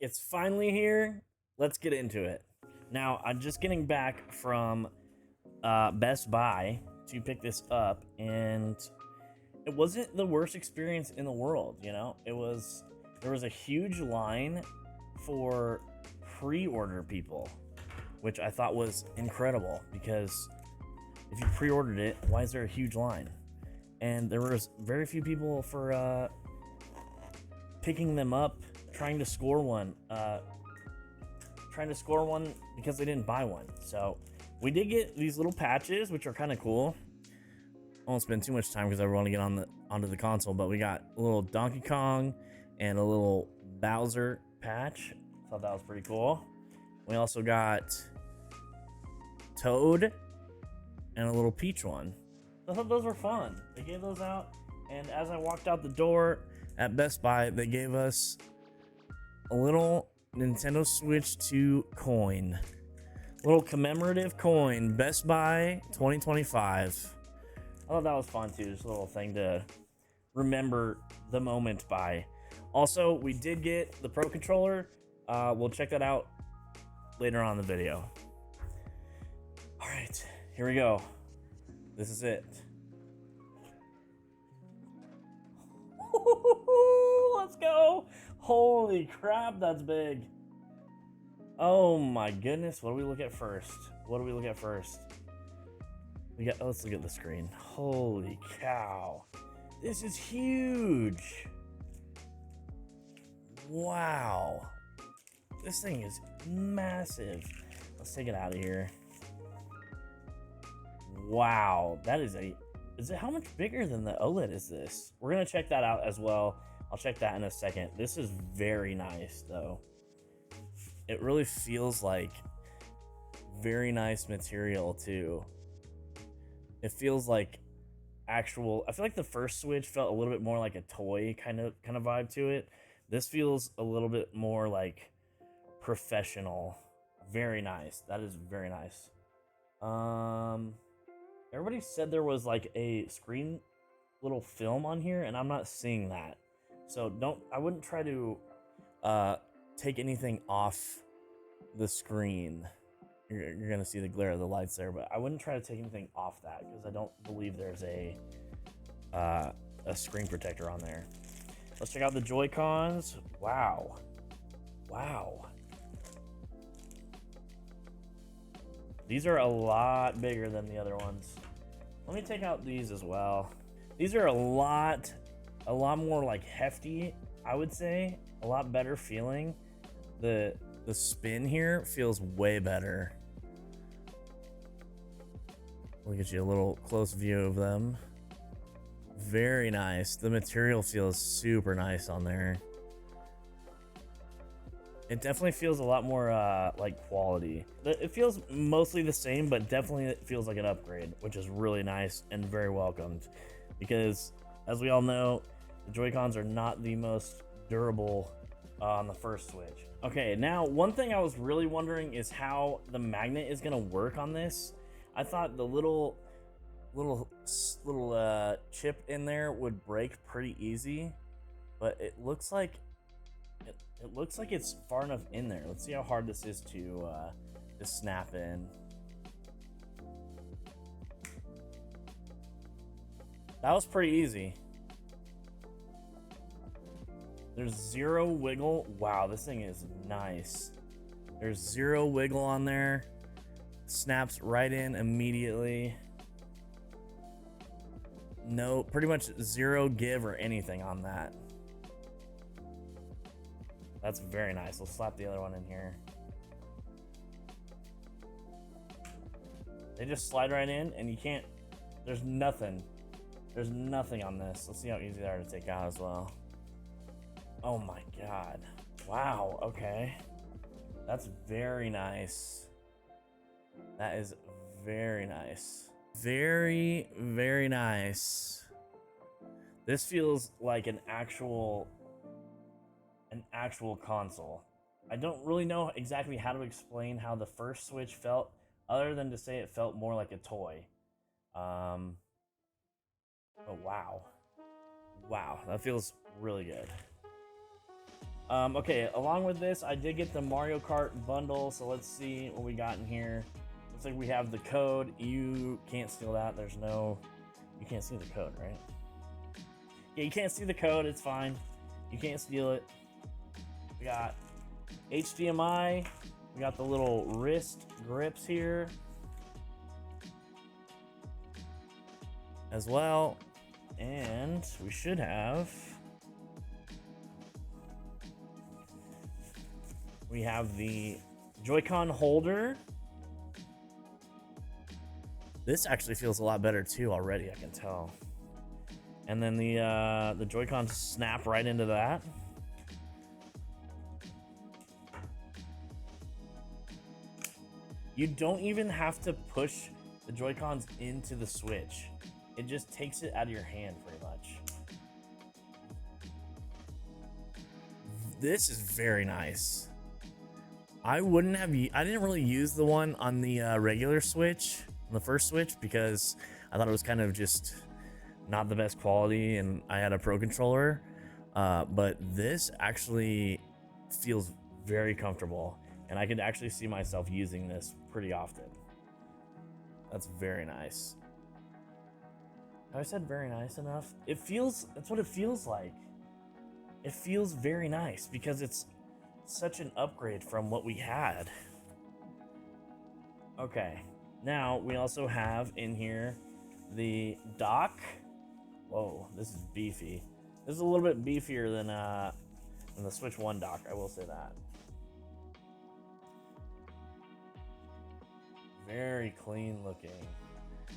It's finally here. Let's get into it. Now, I'm just getting back from Best Buy to pick this up, and it wasn't the worst experience in the world, you know? There was a huge line for pre-order people, which I thought was incredible because if you pre-ordered it, why is there a huge line? And there was very few people for picking them up, trying to score one because they didn't buy one. So we did get these little patches, which are kind of cool. I won't spend too much time because I want to get onto the console, but we got a little Donkey Kong and a little Bowser patch. Thought that was pretty cool. We also got Toad and a little Peach one. I thought those were fun. They gave those out, and as I walked out the door at Best Buy, they gave us a little Nintendo Switch 2 coin. Little commemorative coin, Best Buy 2025. I thought that was fun too, just a little thing to remember the moment by. Also, we did get the Pro Controller. We'll check that out later on in the video. All right, here we go. This is it. Let's go. Holy crap, that's big. Oh my goodness, what do we look at first? Let's look at the screen. Holy cow. This is huge. Wow. This thing is massive. Let's take it out of here. Wow, how much bigger than the OLED is this? We're gonna check that out as well. I'll check that in a second. This is very nice though. It really feels like very nice material too. It feels like I feel like the first Switch felt a little bit more like a toy kind of vibe to it. This feels a little bit more like professional. Very nice. That is very nice. Everybody said there was like a screen little film on here, and I'm not seeing that. So I wouldn't try to take anything off the screen. You're gonna see the glare of the lights there, but I wouldn't try to take anything off that because I don't believe there's a screen protector on there. Let's check out the Joy-Cons. Wow. These are a lot bigger than the other ones. Let me take out these as well. These are a lot more like hefty, I would say. A lot better feeling. The spin here feels way better. We'll get you a little close view of them. Very nice. The material feels super nice on there. It definitely feels a lot more like quality. It feels mostly the same, but definitely it feels like an upgrade, which is really nice and very welcomed. Because as we all know, the Joy-Cons are not the most durable on the first Switch. Okay, now one thing I was really wondering is how the magnet is gonna work on this. I thought the little chip in there would break pretty easy, but it looks like it's far enough in there. Let's see how hard this is to snap in. That was pretty easy. There's zero wiggle. Wow, this thing is nice. There's zero wiggle on there. Snaps right in immediately. No, pretty much zero give or anything on that. That's very nice. Let's slap the other one in here. They just slide right in and you can't, there's nothing on this. Let's see how easy they are to take out as well. Oh my God. Wow, okay. That's very nice. That is very nice. Very, very nice. This feels like an actual console. I don't really know exactly how to explain how the first Switch felt, other than to say it felt more like a toy. But wow, that feels really good. Okay, along with this, I did get the Mario Kart bundle, so let's see what we got in here. Looks like we have the code. You can't steal that. There's no... You can't see the code, right? Yeah, you can't see the code. It's fine. You can't steal it. We got HDMI. We got the little wrist grips here as well. And we should have... We have the Joy-Con holder. This actually feels a lot better too already, I can tell. And then the Joy-Cons snap right into that. You don't even have to push the Joy-Cons into the Switch. It just takes it out of your hand pretty much. This is very nice. I didn't really use the one on the regular Switch, on the first Switch, because I thought it was kind of just not the best quality and I had a Pro controller. But this actually feels very comfortable and I could actually see myself using this pretty often. That's very nice. Have I said very nice enough? That's what it feels like. It feels very nice because it's such an upgrade from what we had. Okay, now we also have in here the dock. Whoa, this is beefy. This is a little bit beefier than the Switch 1 dock, I will say that. Very clean looking.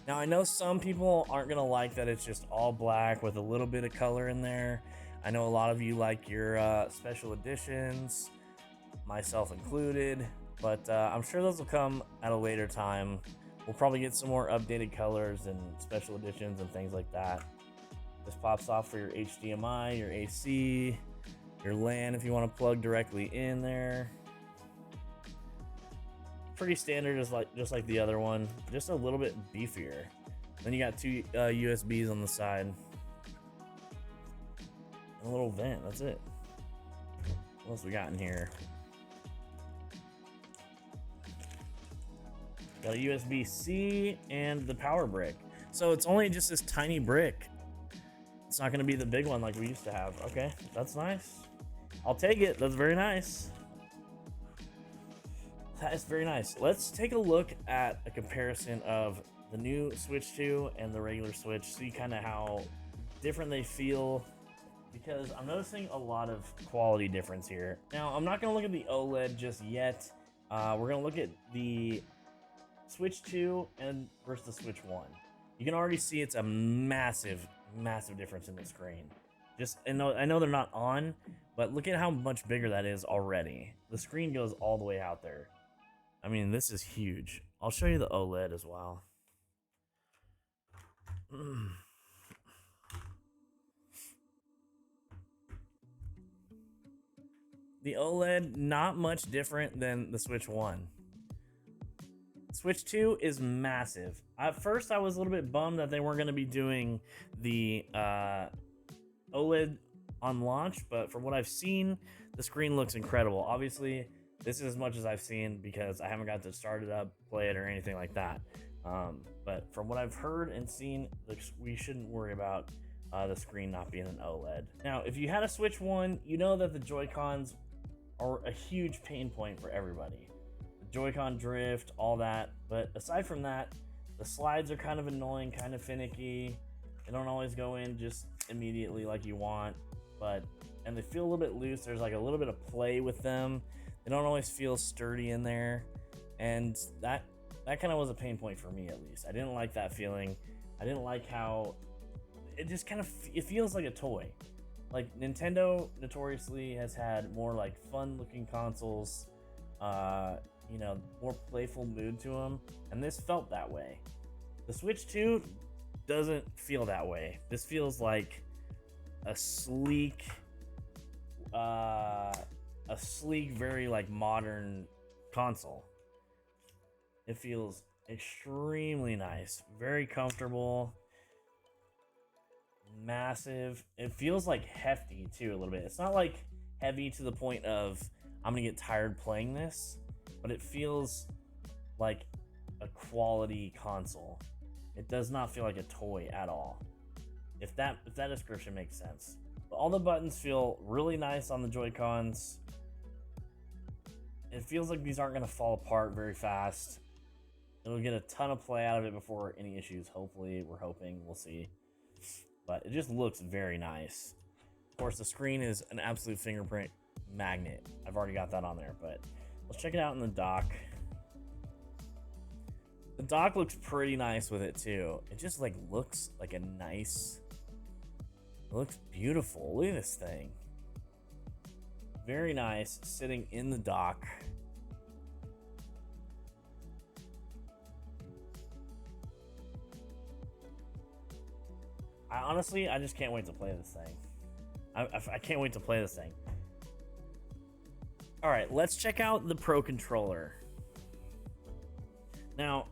Now I know some people aren't gonna like that it's just all black with a little bit of color in there. I know a lot of you like your special editions, myself included, but I'm sure those will come at a later time. We'll probably get some more updated colors and special editions and things like that. This pops off for your HDMI, your AC, your LAN if you want to plug directly in there. Pretty standard, just like the other one, just a little bit beefier. Then you got two USBs on the side. And a little vent, that's it. What else we got in here? Got a USB-C and the power brick. So it's only just this tiny brick. It's not going to be the big one like we used to have. Okay, that's nice. I'll take it. That's very nice. That is very nice. Let's take a look at a comparison of the new Switch 2 and the regular Switch. See kind of how different they feel, because I'm noticing a lot of quality difference here. Now, I'm not going to look at the OLED just yet. We're going to look at the Switch 2 and versus the Switch 1. You can already see it's a massive difference in the screen. I know they're not on, but look at how much bigger that is already. The screen goes all the way out there. I mean, this is huge. I'll show you the OLED as well. The OLED, not much different than the Switch 1. Switch 2 is massive. At first, I was a little bit bummed that they weren't going to be doing the OLED on launch, but from what I've seen, the screen looks incredible. Obviously, this is as much as I've seen because I haven't got to start it up, play it, or anything like that. But from what I've heard and seen, we shouldn't worry about the screen not being an OLED. Now, if you had a Switch 1, you know that the Joy-Cons are a huge pain point for everybody. The Joy-Con drift, all that. But aside from that, the slides are kind of annoying, kind of finicky. They don't always go in just immediately like you want, and they feel a little bit loose. There's like a little bit of play with them. They don't always feel sturdy in there, and that kind of was a pain point for me, at least. I didn't like that feeling. I didn't like how it just kind of it feels like a toy. Like Nintendo notoriously has had more like fun-looking consoles, more playful mood to them, and this felt that way. The Switch 2 doesn't feel that way. This feels like a sleek, very like modern console. It feels extremely nice, very comfortable, massive. It feels like hefty too a little bit. It's not like heavy to the point of I'm gonna get tired playing this, but it feels like a quality console. It does not feel like a toy at all. If that description makes sense. But all the buttons feel really nice on the Joy-Cons. It feels like these aren't going to fall apart very fast. It'll get a ton of play out of it before any issues. Hopefully, we're hoping. We'll see. But it just looks very nice. Of course, the screen is an absolute fingerprint magnet. I've already got that on there, but let's check it out in the dock. The dock looks pretty nice with it too. It just like looks like a nice, it looks beautiful. Look at this thing. Very nice, sitting in the dock. I just can't wait to play this thing. I can't wait to play this thing. All right, let's check out the Pro Controller. Now,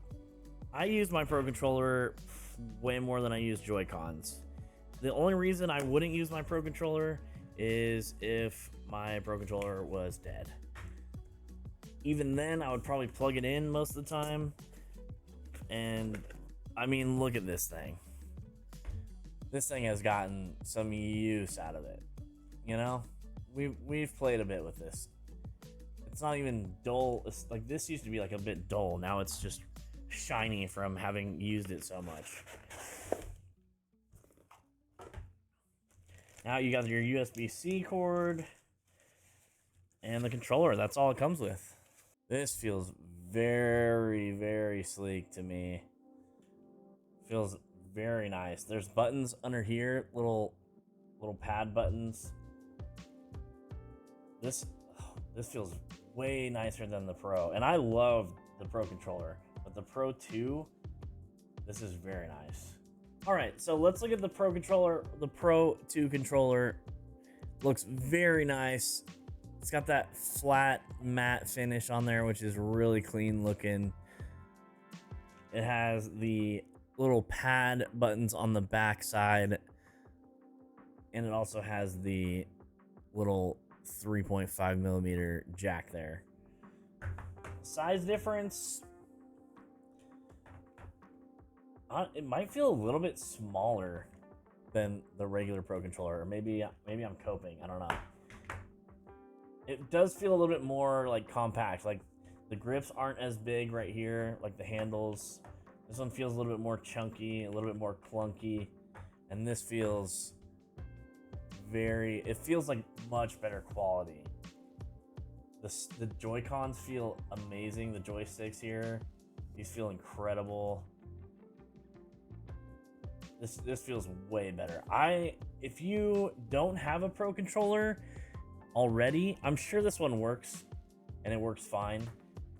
I use my Pro Controller way more than I use Joy-Cons. The only reason I wouldn't use my Pro Controller is if my Pro Controller was dead. Even then, I would probably plug it in most of the time. And, I mean, look at this thing. This thing has gotten some use out of it. You know? We've played a bit with this. It's not even dull. It's like, this used to be like a bit dull. Now it's just shiny from having used it so much. Now you got your USB-C cord and the controller. That's all it comes with. This feels very, very sleek to me. Feels very nice. There's buttons under here, little pad buttons. This feels way nicer than the Pro, and I love the Pro controller, but the Pro 2, this is very nice. All right, so let's look at the Pro controller. The Pro 2 controller looks very nice. It's got that flat matte finish on there, which is really clean looking. It has the little pad buttons on the back side, and it also has the little 3.5 millimeter jack there. Size difference, it might feel a little bit smaller than the regular Pro controller, or maybe I'm coping, I don't know. It does feel a little bit more like compact. Like the grips aren't as big right here, like the handles. This one feels a little bit more chunky, a little bit more clunky, and this feels it feels like much better quality. The Joy-Cons feel amazing. The joysticks here, these feel incredible. This feels way better. If you don't have a Pro controller already, I'm sure this one works and it works fine.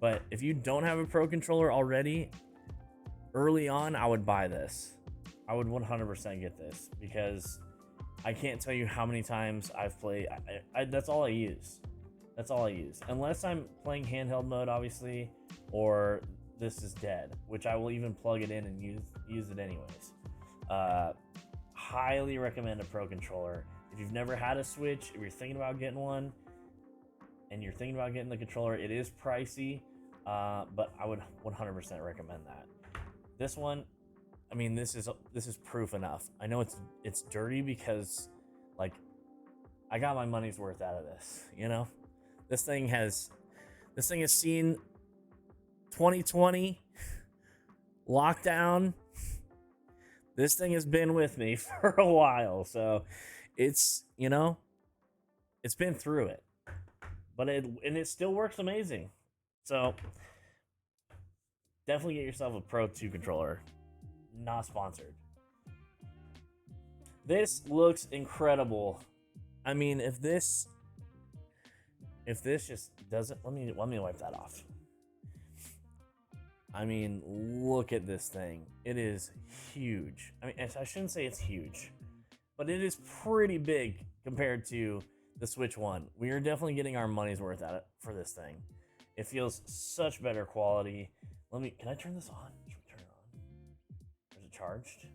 But if you don't have a Pro controller already, early on, I would buy this. I would 100% get this because I can't tell you how many times I've played. That's all I use. That's all I use. Unless I'm playing handheld mode, obviously, or this is dead, which I will even plug it in and use it anyways. Highly recommend a Pro controller. If you've never had a Switch, if you're thinking about getting one, and you're thinking about getting the controller, it is pricey, but I would 100% recommend that. This one, I mean, this is proof enough. I know it's dirty because, like, I got my money's worth out of this. You know, this thing has seen 2020 lockdown. This thing has been with me for a while, so it's, you know, it's been through it, but it still works amazing. So definitely get yourself a Pro 2 controller. Not sponsored. This looks incredible. I mean, if this just doesn't, let me wipe that off. I mean, look at this thing. It is huge. I mean, I shouldn't say it's huge, but it is pretty big compared to the Switch 1. We are definitely getting our money's worth out of it for this thing. It feels such better quality. Can I turn this on? Should we turn it on? Is it charged?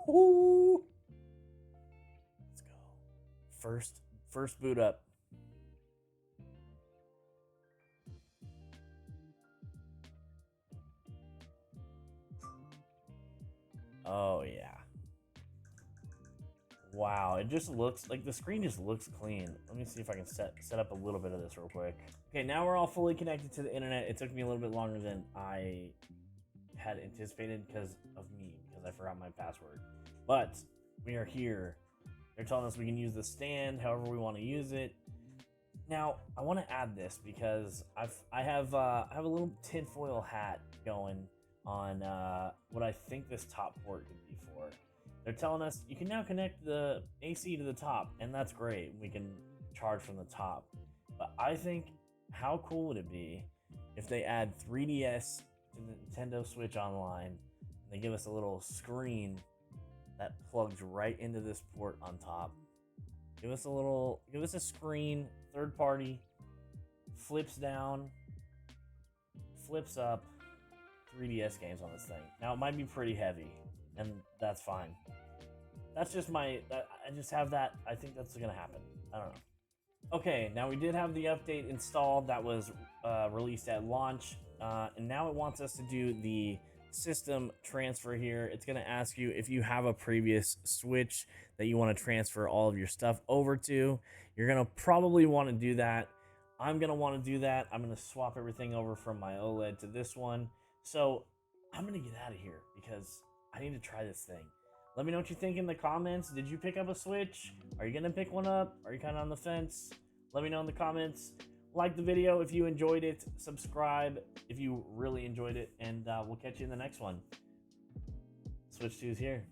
Oh, let's go. First boot up. Oh yeah. Wow, it just looks like the screen just looks clean. Let me see if I can set up a little bit of this real quick. Okay, now we're all fully connected to the internet. It took me a little bit longer than I had anticipated because of me, because I forgot my password. But we are here. They're telling us we can use the stand however we want to use it. Now I want to add this because I have a little tinfoil hat going on what I think this top port could be for. They're telling us you can now connect the AC to the top, and that's great. We can charge from the top. But I think, how cool would it be if they add 3DS to the Nintendo Switch Online, and they give us a little screen that plugs right into this port on top. Give us a screen, third party, flips down, flips up, 3DS games on this thing. Now it might be pretty heavy, and that's fine. That's just I just have that. I think that's gonna happen. I don't know. Okay, now we did have the update installed that was released at launch, and now it wants us to do the system transfer here. It's gonna ask you if you have a previous Switch that you want to transfer all of your stuff over to. You're gonna probably want to do that. I'm gonna want to do that. I'm gonna swap everything over from my OLED to this one. So I'm gonna get out of here because I need to try this thing. Let me know what you think in the comments. Did you pick up a Switch? Are you gonna pick one up? Are you kind of on the fence? Let me know in the comments. Like the video if you enjoyed it. Subscribe if you really enjoyed it. And we'll catch you in the next one. Switch 2 is here.